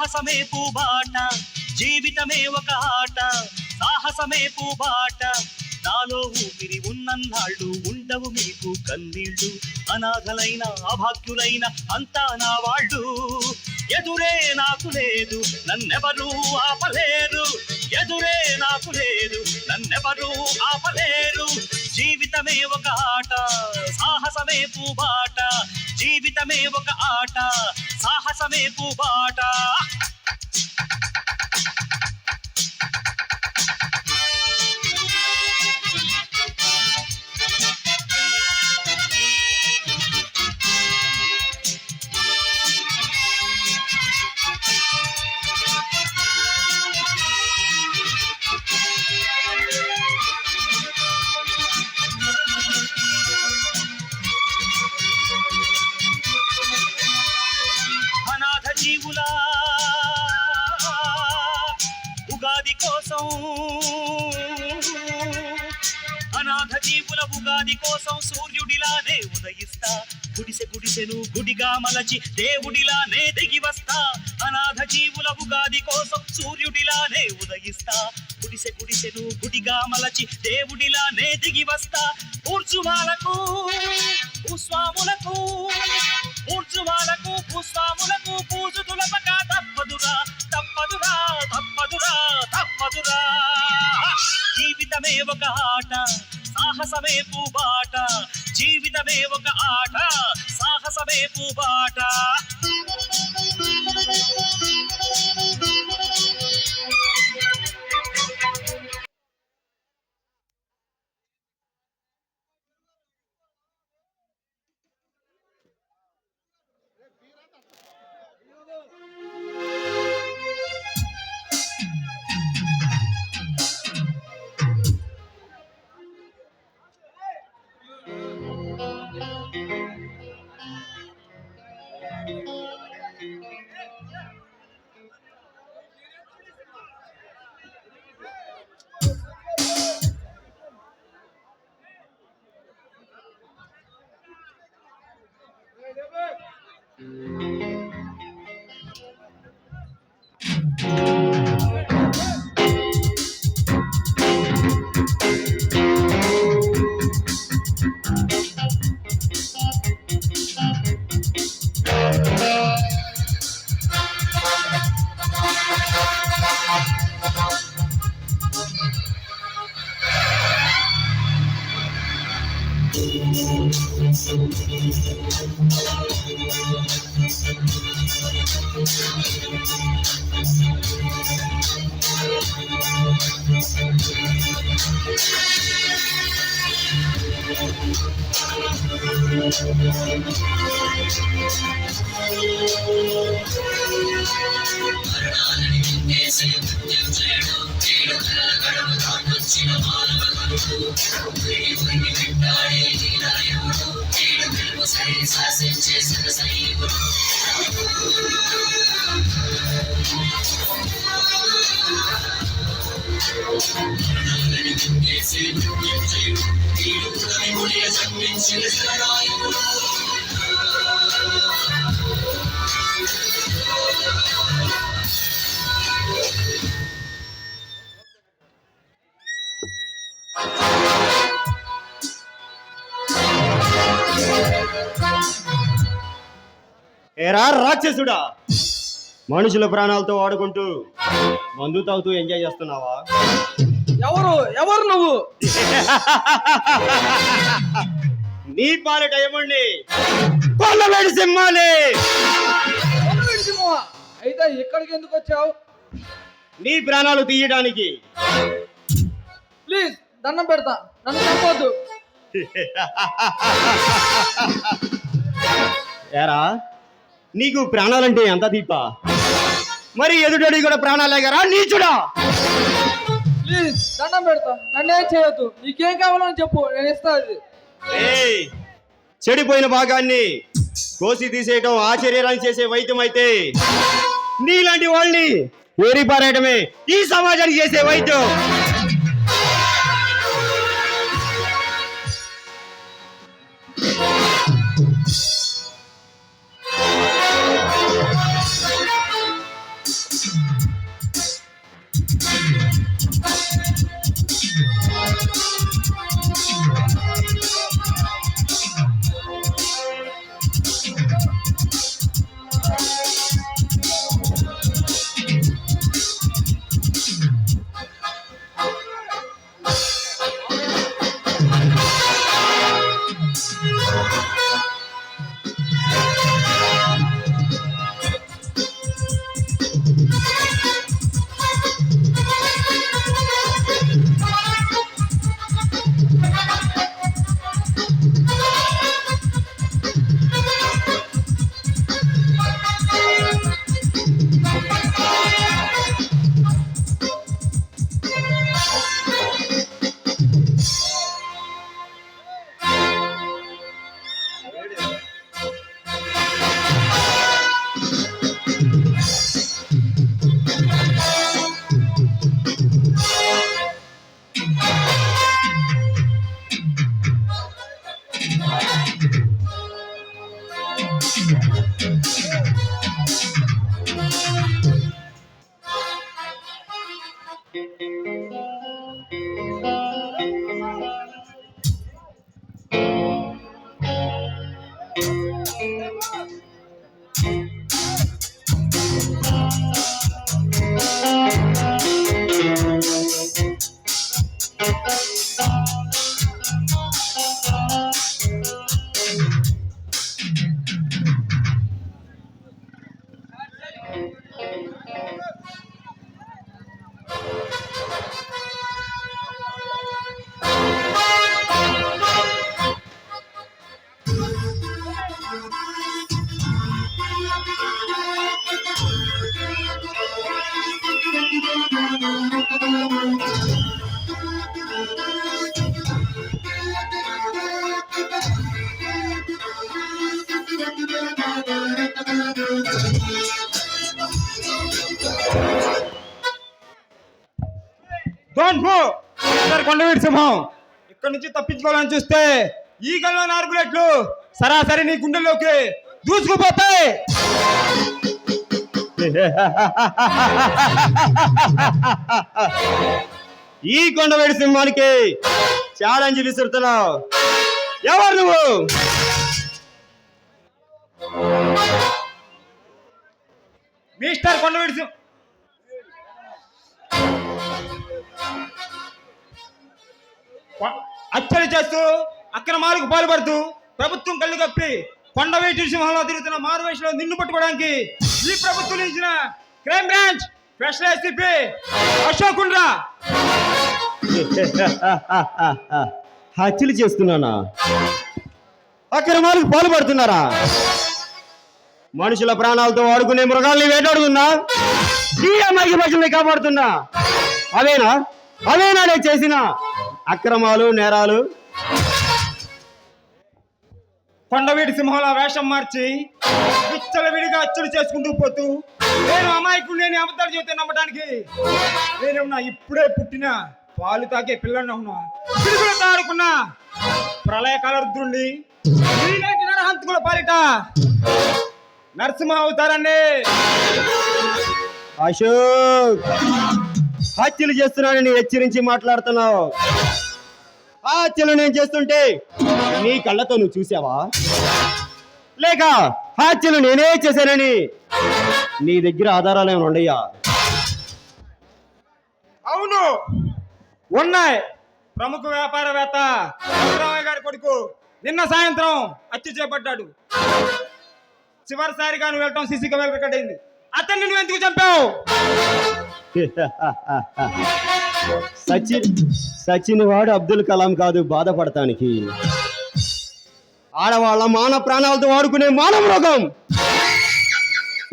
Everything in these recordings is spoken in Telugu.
సాహసమే పూబాట, జీవితమే ఒక ఆట, సాహసమే పూబాట. నాలో ఊపిరి ఉన్నన్నాళ్ళు ఉండవు మీకు కన్నీళ్ళు, అనాథలైన అభాగ్యులైన అంతా నా వాళ్ళు. ఎదురే నాకు లేదు, నన్నెవరూ ఆపలేరు, ఎదురే నాకు లేదు, నన్నెవరూ ఆపలేరు. జీవితమే ఒక ఆట, సాహసమే పూబాట, జీవితమే ఒక ఆట, సాహసమే పూబాట. అనాథ జీవుల ఉగాది కోసం, అనాథ జీవుల ఉగాది కోసం సూర్యుడిలానే ఉదయిస్తా, గుడిసె గుడిసెను గుడిగా మలచి దేవుడిలానే దిగి వస్తా. అనాథ జీవుల ఉగాది కోసం సూర్యుడిలానే ఉదయిస్తా, గుడిసె గుడిసెను గుడిగా మలచి దేవుడిలానే దిగి వస్తా. ఊర్జువాలకు భూస్వాములకు, ఊర్జువాలకు భూస్వాములకు పూజు తులపక తప్పదురా, తప్పదురా, తప్పదురా, తప్పదురా. జీవితమే ఒక ఆట, సాహసమే పూబాట, జీవితమే ఒక ఆట, సాహసమే పూబాట. ఏరా రాక్షసుడా, మనుషుల ప్రాణాలతో ఆడుకుంటూ మందు తాగుతూ ఎంజాయ్ చేస్తున్నావా? ఎవరు ఎవరు నువ్వు? నీ పాలిట ఏమండి కొల్లవేడి సింహాలి. అయితే ఇక్కడికి ఎందుకు వచ్చావు? నీ ప్రాణాలు తీయడానికి. ప్లీజ్ దండం పెడతా, నన్ను చంపొద్దు. ఏరా, నీకు ప్రాణాలంటే ఎంత దీప, మరి ఎదుటడి కూడా ప్రాణాలేగరా నీచుడా? ప్లీజ్ దండం పెడతా, నన్నేం చేయొద్దు. నీకేం కావాలని చెప్పు, నేను ఇస్తా. అది చెడిపోయిన భాగాన్ని కోసి తీసేయటం ఆ శరీరాన్ని చేసే వైద్యం అయితే, నీలాంటి వాళ్ళని ఏరిపారేయటమే ఈ సమాజానికి చేసే వైద్యం. డోంట్ గో మిస్టర్ కొండవీటి సింహం. ఇక్కడ నుంచి తప్పించుకోవాలని చూస్తే ఈగల్లో 4 బుల్లెట్లు సరాసరి నీ గుండెల్లోకి దూసుకుపోతాయి. ఈ కొండవీటి సింహానికి ఛాలెంజ్ విసురుతున్నావు. ఎవరు నువ్వు? మిస్టర్ కొండవీటి సింహం హత్యలు చేస్తూ అక్రమాలకు పాల్పడుతూ ప్రభుత్వం కళ్ళు కప్పి కొండవీటి సింహంలో తిరుగుతున్న మారువేషంలో నిన్ను పట్టుకోవడానికి ఈ ప్రభుత్వం ఇచ్చిన crime branch special SP Ashok ఉండ్రా. హత్యలు చేస్తున్నానా? అక్రమాలకు పాల్పడుతున్నారా? మనుషుల ప్రాణాలతో ఆడుకునే మృగాల్ని వేటాడుతున్నా, ఈ అమ్మాయి ప్రజల్ని కాపాడుతున్నా. అవేనా నేను చేసిన అక్రమాలు, నేరాలు? కొండవీటి సింహంలో వేషం మార్చి విచ్చలవిడిగా అచ్చులు చేసుకుంటూ పోతూ నేను అమాయకుడు లేని అబద్ధాలు చెబితే నమ్మడానికి నేనేమన్నా ఇప్పుడే పుట్టిన పాలు తాగే పిల్లలు ఉన్నా, పిడుగులతో ఆడుకున్నా ప్రళయకాల రుద్రుణ్ణి, నీలాంటి నరహంతకుల పాలిట నరసింహ అవుతారండి. అశోక్, హత్యలు చేస్తున్నానని హెచ్చరించి మాట్లాడుతున్నావు. ఆ హత్యలు నేను చేస్తుంటే నీ కళ్ళతో నువ్వు చూసావా? లేక హత్యలు నేనే చేశానని నీ దగ్గర ఆధారాలు ఏమైనా ఉండయా? అవును, ఉన్నాయి. ప్రముఖ వ్యాపారవేత్త రామయ్య గారి కొడుకు నిన్న సాయంత్రం హత్య చేపట్టాడు. చివరిసారిగా నువ్వు వెళ్ళటం సీసీ కెమెరా రికార్డ్ అయింది. అతన్ని నువ్వు ఎందుకు చంపావు? సచిన్ వాడు అబ్దుల్ కలాం కాదు బాధపడటానికి. ఆడవాళ్ళ మాన ప్రాణాలతో ఆడుకునే మానవ మృగం,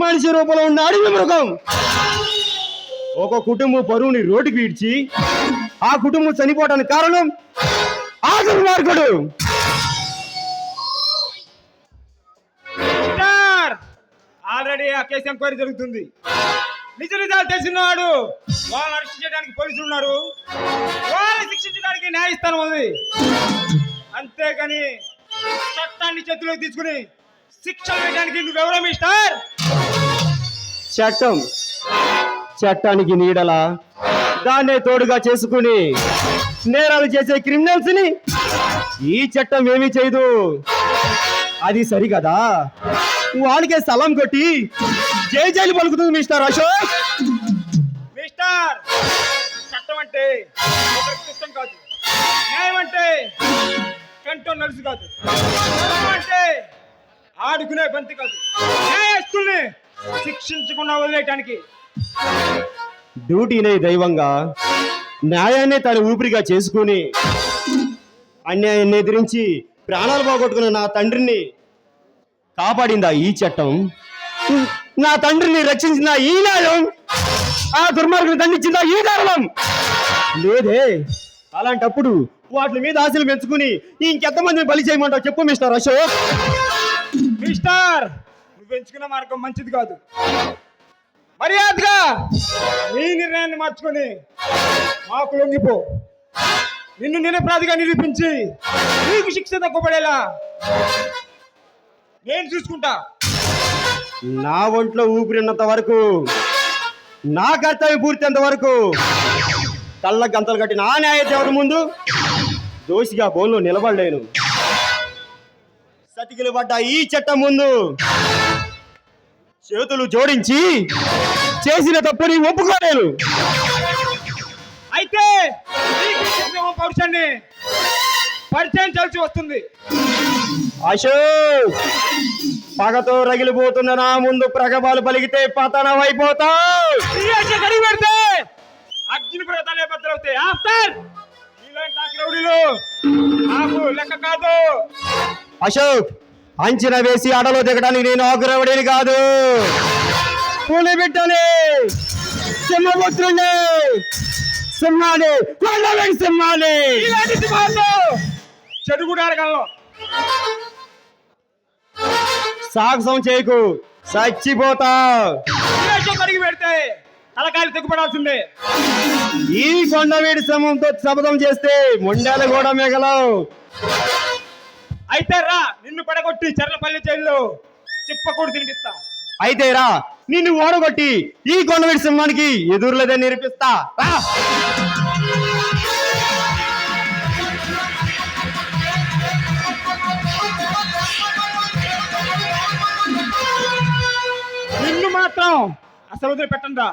మనిషి రూపంలో ఉన్న అడవి మృగం. ఒక కుటుంబం పరువుని రోడ్డుకి ఈడ్చి ఆ కుటుంబం చనిపోవడానికి కారణం ఆ దుర్మార్గుడు. ఆల్రెడీ ఆ కేసు ఎంక్వైరీ జరుగుతుంది. నిజ నిజాలు తెలిసినవాడు వాళ్ళని అరెస్ట్ చేయడానికి పోలీసులు ఉన్నారు. వాళ్ళని శిక్షించడానికి న్యాయస్థానం ఉంది. అంతేగాని చట్టాన్ని చేతిలోకి తీసుకుని శిక్ష వేయడానికి నువ్వెవరో మిస్టర్? చట్టానికి నీడలా దాన్నే తోడుగా చేసుకుని నేరాలు చేసే క్రిమినల్స్ ని ఈ చట్టం ఏమీ చేయదు. అది సరికదా? వాళ్ళకే స్థలం కొట్టి జైలు పలుకుతుంది మిస్టర్ అశోక్. మిస్టర్, చట్టం అంటే చట్టం కాదు, న్యాయం అంటే కంటోన్ నలుసు కాదు, అంటే ఆడుకునే బంతి కాదు. న్యాయస్తుల్ని శిక్షించకుండా వదిలేయటానికి డ్యూటీనే దైవంగా న్యాయాన్ని తన ఊపిరిగా చేసుకుని అన్యాయాన్ని ఎదిరించి ప్రాణాలు పోగొట్టుకున్న నా తండ్రిని కాపాడిందా ఈ చట్టం? నా తండ్రిని రక్షించిన ఈ న్యాయం ఆ దుర్మార్గుని దండించిందా ఈ కారణం? లేదే. అలాంటప్పుడు వాటి మీద ఆశలు పెంచుకుని ఇంకెంతమందిని బలి చేయమంటావు చెప్పు మిస్టర్ అశోక్. మిస్టర్, నువ్వు ఎంచుకున్న మార్గం మంచిది కాదు. మర్యాదగా నీ నిర్ణయాన్ని మార్చుకొని మాకు లొంగిపో. నిన్ను నిరపరాధిగా నిరూపించి నీకు శిక్ష తక్కువపడేలా నేను చూసుకుంటా. నా ఒంట్లో ఊపిరినంత వరకు, నా కర్తవ్యం పూర్తేంత వరకు కళ్ళ గంతలు కట్టిన ఆ న్యాయ దేవత ముందు దోషిగా బోన్లో నిలబడలేను. సతికిలు పడ్డ ఈ చట్టం ముందు చేతులు జోడించి చేసిన తప్పుని ఒప్పుకోలేను. అయితే పౌరుషాన్ని పరిచయం చేయాల్సి వస్తుంది. అశోక్, పగతో రగిలిపోతున్న నా ముందు ప్రగభాలు పలికితే పతనం అయిపోతావు. పెడితే అగ్ని పర్వతాలే బద్దలవుతాయి. ఆఫ్టర్ ఇలాంటి ఆక్రౌడీలు నాకు లెక్క కాదు. అశోక్, అంచనా వేసి అడలో దిగడానికి నేను ఆకురవడేని కాదు. పులి బిడ్డని, సింహపుత్రుని, సింహాన్ని, కొండవీడి సింహాన్ని. ఇలాంటి సింహాలు చెడు కూడా అడగలను. సాహసం చేయకు, చచ్చిపోతా. కడిగి పెడితే తలకాయలు తెగుపడాల్సిందే. ఈ కొండవీడి సింహంతో శపథం చేస్తే మొండాలు కూడా మిగలవు. అయితే రా, నిన్ను పడగొట్టి చర్లపల్లి జైల్లో చిప్పకూడు తినిపిస్తా. అయితే రా, నిన్ను ఓడగొట్టి ఈ కొండవీడి సింహానికి ఎదురులేదని నిరూపిస్తా. రా. నిన్ను మాత్రం అసలు వదిలిపెట్టండి రా.